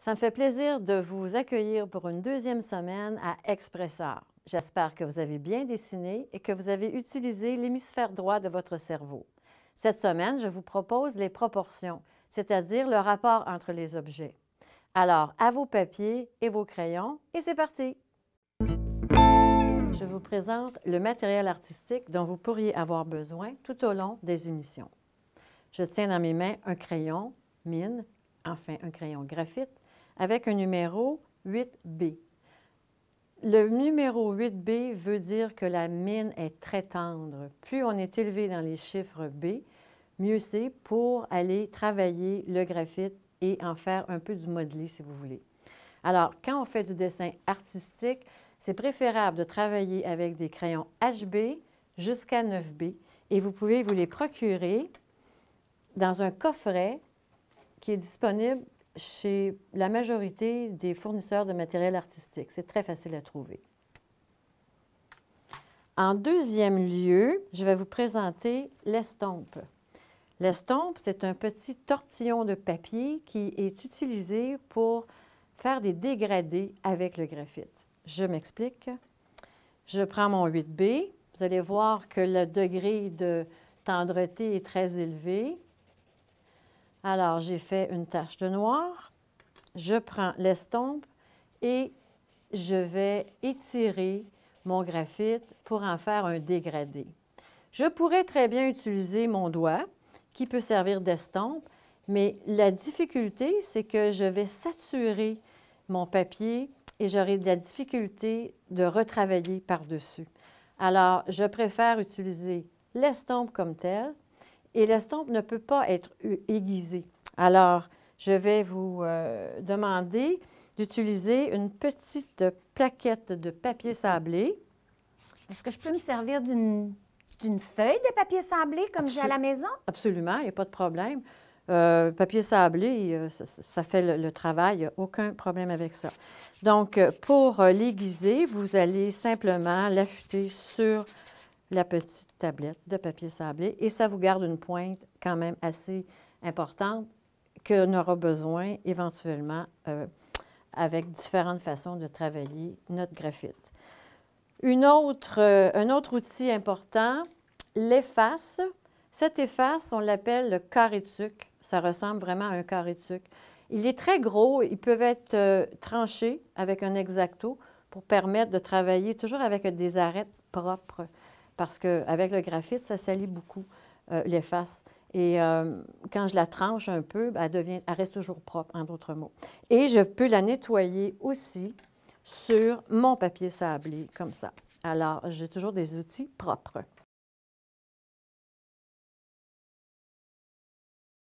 Ça me fait plaisir de vous accueillir pour une deuxième semaine à Expressar. J'espère que vous avez bien dessiné et que vous avez utilisé l'hémisphère droit de votre cerveau. Cette semaine, je vous propose les proportions, c'est-à-dire le rapport entre les objets. Alors, à vos papiers et vos crayons, et c'est parti! Je vous présente le matériel artistique dont vous pourriez avoir besoin tout au long des émissions. Je tiens dans mes mains un crayon mine, enfin un crayon graphite, avec un numéro 8B. Le numéro 8B veut dire que la mine est très tendre. Plus on est élevé dans les chiffres B, mieux c'est pour aller travailler le graphite et en faire un peu du modelé, si vous voulez. Alors, quand on fait du dessin artistique, c'est préférable de travailler avec des crayons HB jusqu'à 9B et vous pouvez vous les procurer dans un coffret qui est disponible chez la majorité des fournisseurs de matériel artistique. C'est très facile à trouver. En deuxième lieu, je vais vous présenter l'estompe. L'estompe, c'est un petit tortillon de papier qui est utilisé pour faire des dégradés avec le graphite. Je m'explique. Je prends mon 8B. Vous allez voir que le degré de tendreté est très élevé. Alors, j'ai fait une tache de noir. Je prends l'estompe et je vais étirer mon graphite pour en faire un dégradé. Je pourrais très bien utiliser mon doigt, qui peut servir d'estompe, mais la difficulté, c'est que je vais saturer mon papier et j'aurai de la difficulté de retravailler par-dessus. Alors, je préfère utiliser l'estompe comme telle, et l'estompe ne peut pas être aiguisée. Alors, je vais vous demander d'utiliser une petite plaquette de papier sablé. Est-ce que je peux me servir d'une feuille de papier sablé comme j'ai à la maison? Absolument, il n'y a pas de problème. Papier sablé, ça fait le travail, il n'y a aucun problème avec ça. Donc, pour l'aiguiser, vous allez simplement l'affûter sur la petite tablette de papier sablé et ça vous garde une pointe quand même assez importante qu'on aura besoin éventuellement avec différentes façons de travailler notre graphite. Un autre outil important, l'efface. Cette efface, on l'appelle le carré de sucre. Ça ressemble vraiment à un carré de sucre. Il est très gros, ils peuvent être tranchés avec un X-Acto pour permettre de travailler toujours avec des arêtes propres parce qu'avec le graphite, ça salit beaucoup l'efface. Et quand je la tranche un peu, elle reste toujours propre, en d'autres mots. Et je peux la nettoyer aussi sur mon papier sablé, comme ça. Alors, j'ai toujours des outils propres.